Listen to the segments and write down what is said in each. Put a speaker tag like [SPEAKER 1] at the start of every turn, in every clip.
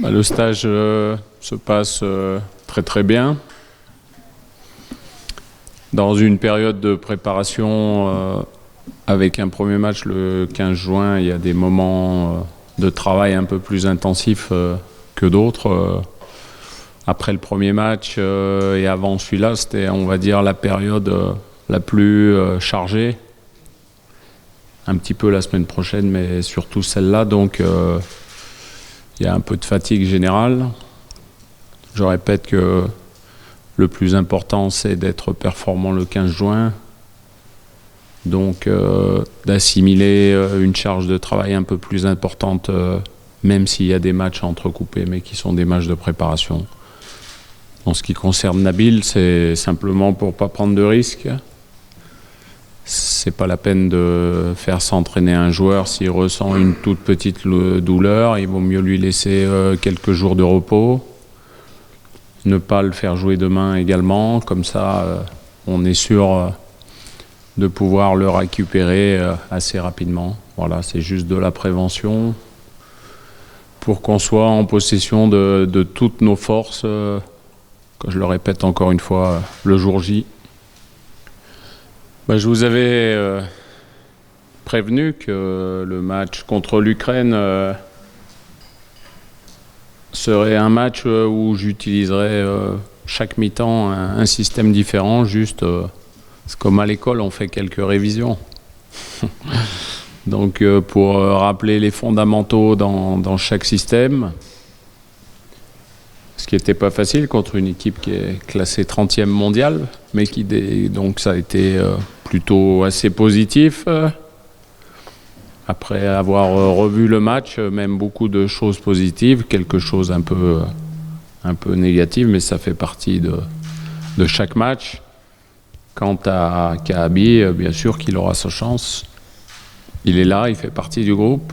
[SPEAKER 1] Le stage se passe très très bien. Dans une période de préparation avec un premier match le 15 juin, il y a des moments de travail un peu plus intensifs que d'autres. Après le premier match et avant celui-là, c'était, on va dire, la période la plus chargée. Un petit peu la semaine prochaine, mais surtout celle-là. Donc, il y a un peu de fatigue générale. Je répète que le plus important, c'est d'être performant le 15 juin. Donc, d'assimiler une charge de travail un peu plus importante, même s'il y a des matchs entrecoupés, mais qui sont des matchs de préparation. En ce qui concerne Nabil, c'est simplement pour ne pas prendre de risques. C'est pas la peine de faire s'entraîner un joueur s'il ressent une toute petite douleur. Il vaut mieux lui laisser quelques jours de repos. Ne pas le faire jouer demain également. Comme ça, on est sûr de pouvoir le récupérer assez rapidement. Voilà, c'est juste de la prévention pour qu'on soit en possession de toutes nos forces, que je le répète encore une fois, le jour J. Je vous avais prévenu que le match contre l'Ukraine serait un match où j'utiliserais chaque mi-temps un système différent, juste c'est comme à l'école, on fait quelques révisions. Donc pour rappeler les fondamentaux dans chaque système, ce qui n'était pas facile contre une équipe qui est classée 30e mondiale, mais donc ça a été plutôt assez positif. Après avoir revu le match, même beaucoup de choses positives, quelque chose un peu négatif, mais ça fait partie de chaque match. Quant à Kaabi, bien sûr qu'il aura sa chance. Il est là, il fait partie du groupe.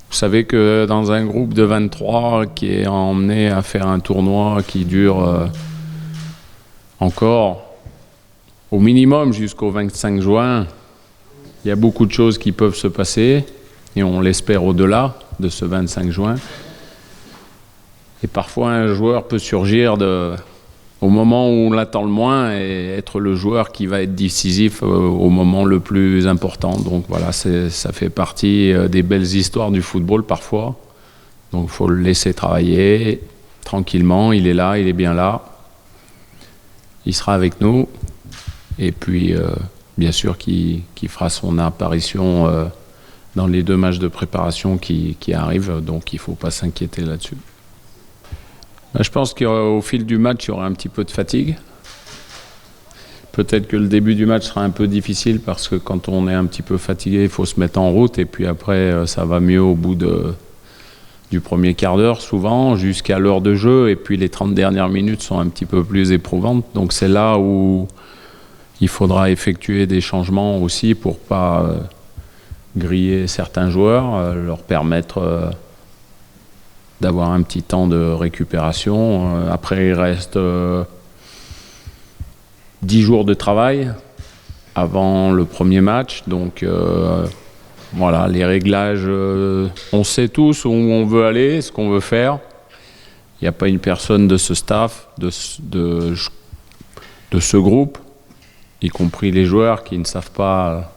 [SPEAKER 1] Vous savez que dans un groupe de 23 qui est emmené à faire un tournoi qui dure encore au minimum jusqu'au 25 juin, il y a beaucoup de choses qui peuvent se passer et on l'espère au-delà de ce 25 juin. Et parfois un joueur peut surgir au moment où on l'attend le moins et être le joueur qui va être décisif au moment le plus important. Donc voilà, ça fait partie des belles histoires du football parfois. Donc il faut le laisser travailler tranquillement. Il est là, il est bien là. Il sera avec nous. Et puis, bien sûr, qu'il fera son apparition dans les 2 matchs de préparation qui arrivent. Donc il ne faut pas s'inquiéter là-dessus. Je pense qu'au fil du match, il y aura un petit peu de fatigue. Peut-être que le début du match sera un peu difficile parce que quand on est un petit peu fatigué, il faut se mettre en route. Et puis après, ça va mieux au bout du premier quart d'heure, souvent, jusqu'à l'heure de jeu. Et puis les 30 dernières minutes sont un petit peu plus éprouvantes. Donc c'est là où il faudra effectuer des changements aussi pour ne pas griller certains joueurs, leur permettre d'avoir un petit temps de récupération. Après, il reste 10 jours de travail avant le premier match. Donc, voilà, les réglages, on sait tous où on veut aller, ce qu'on veut faire. Il n'y a pas une personne de ce staff, de ce groupe, y compris les joueurs qui ne savent pas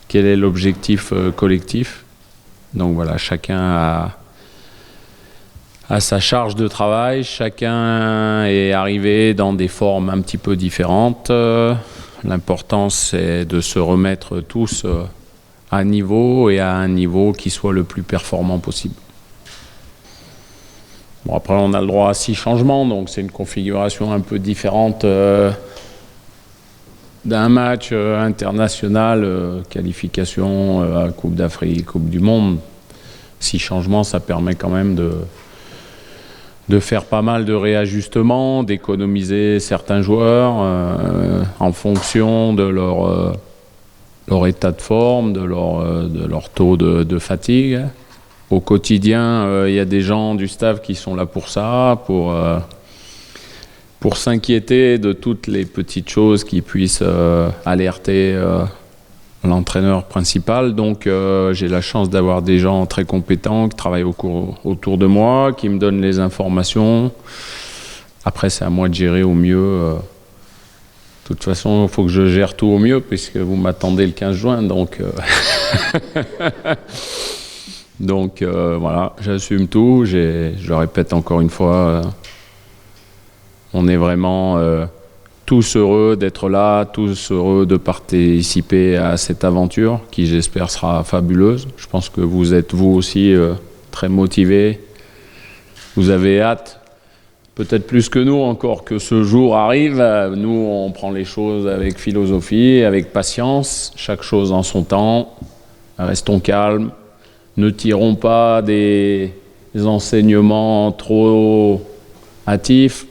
[SPEAKER 1] quel est l'objectif collectif. Donc voilà, chacun a sa charge de travail, chacun est arrivé dans des formes un petit peu différentes. L'important, c'est de se remettre tous à niveau et à un niveau qui soit le plus performant possible. Bon, après, on a le droit à 6 changements, donc c'est une configuration un peu différente d'un match international, qualification à Coupe d'Afrique, Coupe du Monde. 6 changements, ça permet quand même de faire pas mal de réajustements, d'économiser certains joueurs en fonction de leur état de forme, de leur taux de fatigue. Au quotidien, il y a des gens du staff qui sont là pour ça, pour s'inquiéter de toutes les petites choses qui puissent alerter l'entraîneur principal. Donc j'ai la chance d'avoir des gens très compétents qui travaillent autour de moi, qui me donnent les informations. Après, c'est à moi de gérer au mieux. De toute façon, il faut que je gère tout au mieux puisque vous m'attendez le 15 juin. Donc, voilà, j'assume tout. Je le répète encore une fois, on est vraiment tous heureux d'être là, tous heureux de participer à cette aventure qui, j'espère, sera fabuleuse. Je pense que vous êtes, vous aussi, très motivés. Vous avez hâte, peut-être plus que nous encore, que ce jour arrive. Nous, on prend les choses avec philosophie, avec patience, chaque chose en son temps. Restons calmes, ne tirons pas des enseignements trop hâtifs.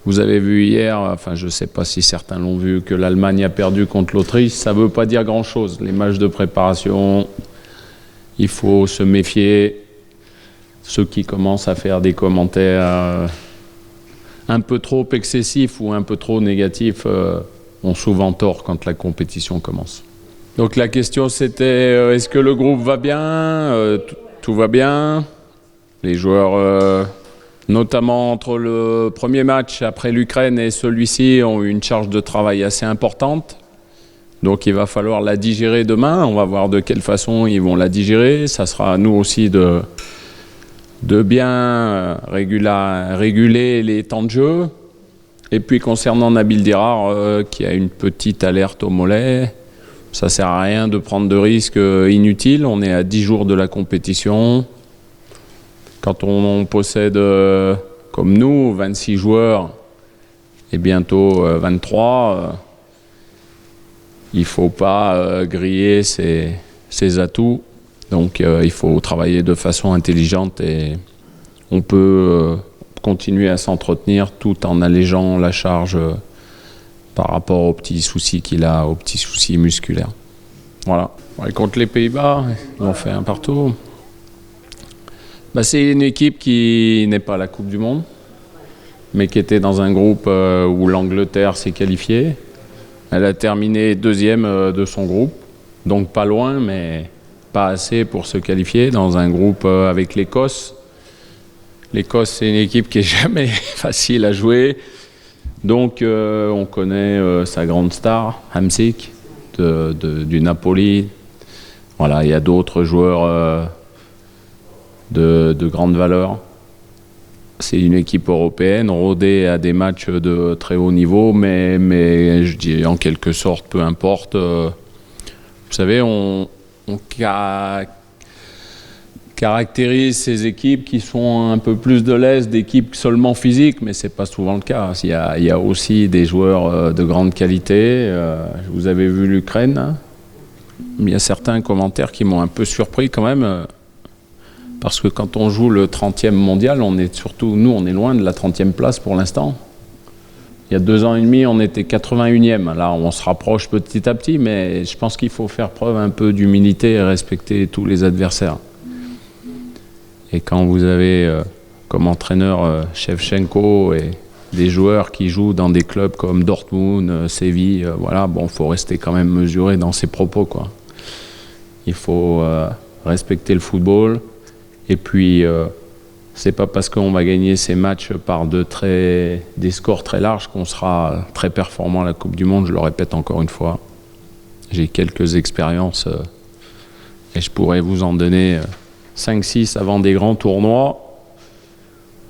[SPEAKER 1] Vous avez vu hier, enfin je ne sais pas si certains l'ont vu, que l'Allemagne a perdu contre l'Autriche. Ça ne veut pas dire grand-chose. Les matchs de préparation, il faut se méfier. Ceux qui commencent à faire des commentaires un peu trop excessifs ou un peu trop négatifs ont souvent tort quand la compétition commence. Donc la question c'était, est-ce que le groupe va bien? Tout va bien. Les joueurs... notamment entre le premier match après l'Ukraine et celui-ci, ont eu une charge de travail assez importante. Donc il va falloir la digérer demain. On va voir de quelle façon ils vont la digérer. Ça sera à nous aussi de bien réguler les temps de jeu. Et puis concernant Nabil Dirar, qui a une petite alerte au mollet, ça ne sert à rien de prendre de risques inutiles. On est à 10 jours de la compétition. Quand on possède, comme nous, 26 joueurs et bientôt 23, il ne faut pas griller ses atouts. Donc il faut travailler de façon intelligente et on peut continuer à s'entretenir tout en allégeant la charge par rapport aux petits soucis qu'il a, aux petits soucis musculaires. Voilà. Et contre les Pays-Bas, ils ont fait un partout. C'est une équipe qui n'est pas à la Coupe du Monde, mais qui était dans un groupe où l'Angleterre s'est qualifiée. Elle a terminé deuxième de son groupe, donc pas loin, mais pas assez pour se qualifier, dans un groupe avec l'Écosse. L'Écosse, c'est une équipe qui n'est jamais facile à jouer. Donc on connaît sa grande star, Hamsik, du Napoli. Voilà, il y a d'autres joueurs... de grande valeur. C'est une équipe européenne rodée à des matchs de très haut niveau, mais je dis en quelque sorte, peu importe. Vous savez, on caractérise ces équipes qui sont un peu plus de l'Est, d'équipes seulement physiques, mais ce n'est pas souvent le cas. Il y a aussi des joueurs de grande qualité. Vous avez vu l'Ukraine. Il y a certains commentaires qui m'ont un peu surpris quand même. Parce que quand on joue le 30e mondial, on est loin de la 30e place pour l'instant. Il y a 2 ans et demi, on était 81e. Là, on se rapproche petit à petit, mais je pense qu'il faut faire preuve un peu d'humilité et respecter tous les adversaires. Et quand vous avez comme entraîneur Shevchenko et des joueurs qui jouent dans des clubs comme Dortmund, Séville, faut rester quand même mesuré dans ses propos, quoi. Il faut respecter le football. Et puis, c'est pas parce qu'on va gagner ces matchs par des scores très larges qu'on sera très performant à la Coupe du Monde. Je le répète encore une fois. J'ai quelques expériences et je pourrais vous en donner 5-6 avant des grands tournois.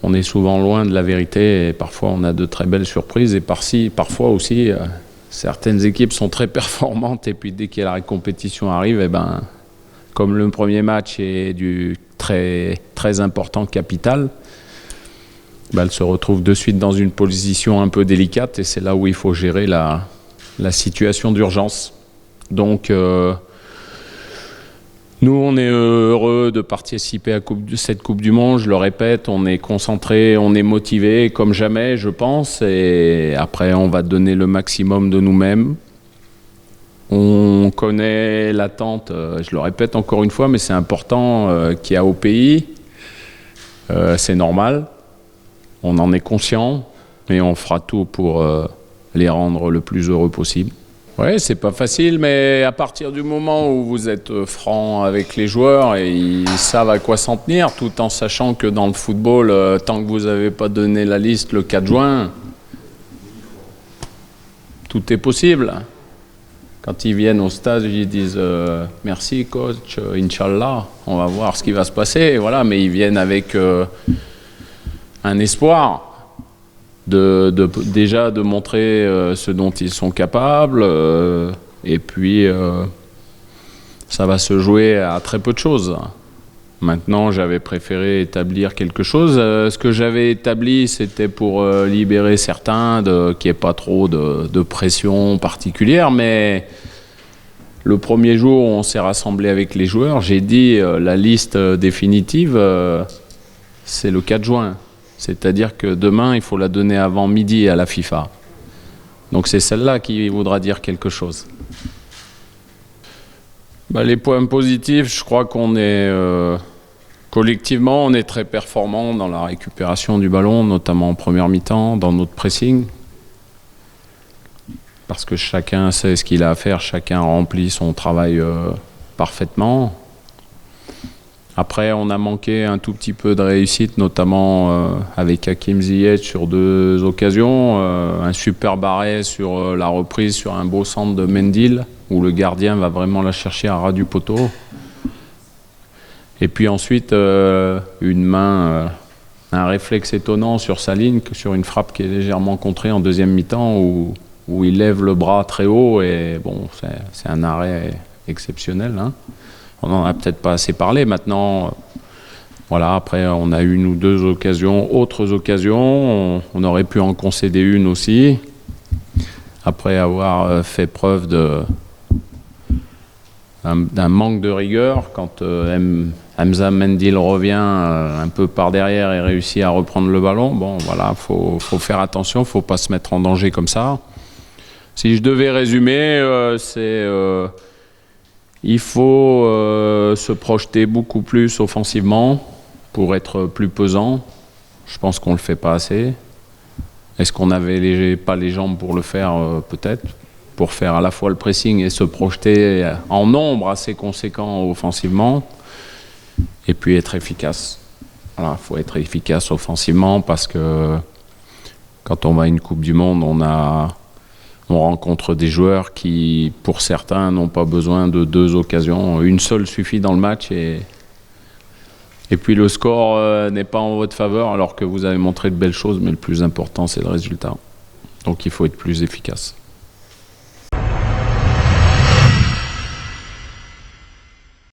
[SPEAKER 1] On est souvent loin de la vérité et parfois on a de très belles surprises. Et parfois aussi, certaines équipes sont très performantes et puis dès que la compétition arrive, comme le premier match est du très, très important, capital, elle se retrouve de suite dans une position un peu délicate et c'est là où il faut gérer la situation d'urgence. Donc, nous, on est heureux de participer à cette Coupe du Monde. Je le répète, on est concentré, on est motivé comme jamais, je pense. Et après, on va donner le maximum de nous-mêmes. On connaît l'attente, je le répète encore une fois, mais c'est important qu'il y a au pays. C'est normal, on en est conscient, mais on fera tout pour les rendre le plus heureux possible. Oui, c'est pas facile, mais à partir du moment où vous êtes franc avec les joueurs et ils savent à quoi s'en tenir, tout en sachant que dans le football, tant que vous n'avez pas donné la liste le 4 juin, tout est possible. Quand ils viennent au stade, ils disent merci coach, Inch'Allah, on va voir ce qui va se passer. Voilà, mais ils viennent avec un espoir. Déjà de montrer ce dont ils sont capables et puis ça va se jouer à très peu de choses. Maintenant, j'avais préféré établir quelque chose. Ce que j'avais établi, c'était pour libérer certains, qu'il n'y ait pas trop de pression particulière, mais le premier jour où on s'est rassemblé avec les joueurs, j'ai dit la liste définitive, c'est le 4 juin. C'est-à-dire que demain, il faut la donner avant midi à la FIFA. Donc c'est celle-là qui voudra dire quelque chose. Les points positifs, je crois qu'on est collectivement, on est très performant dans la récupération du ballon, notamment en première mi-temps, dans notre pressing. Parce que chacun sait ce qu'il a à faire, chacun remplit son travail parfaitement. Après, on a manqué un tout petit peu de réussite, notamment avec Hakim Ziyech sur 2 occasions. Un super arrêt sur la reprise, sur un beau centre de Mendil, où le gardien va vraiment la chercher à ras du poteau. Et puis ensuite, une main, un réflexe étonnant sur sa ligne, sur une frappe qui est légèrement contrée en deuxième mi-temps, où il lève le bras très haut. Et bon, c'est un arrêt exceptionnel, hein. On n'en a peut-être pas assez parlé. Maintenant, voilà, après, on a 1 ou 2 occasions, autres occasions. On aurait pu en concéder une aussi. Après avoir fait preuve d'un manque de rigueur, quand Hamza Mendil revient un peu par derrière et réussit à reprendre le ballon, bon, voilà, faut faire attention, faut pas se mettre en danger comme ça. Si je devais résumer, il faut se projeter beaucoup plus offensivement pour être plus pesant. Je pense qu'on ne le fait pas assez. Est-ce qu'on n'avait pas les jambes pour le faire peut-être, pour faire à la fois le pressing et se projeter en nombre assez conséquent offensivement, et puis être efficace. Voilà, il faut être efficace offensivement parce que quand on va à une Coupe du Monde, on rencontre des joueurs qui, pour certains, n'ont pas besoin de 2 occasions. Une seule suffit dans le match et puis le score n'est pas en votre faveur alors que vous avez montré de belles choses, mais le plus important, c'est le résultat. Donc il faut être plus efficace.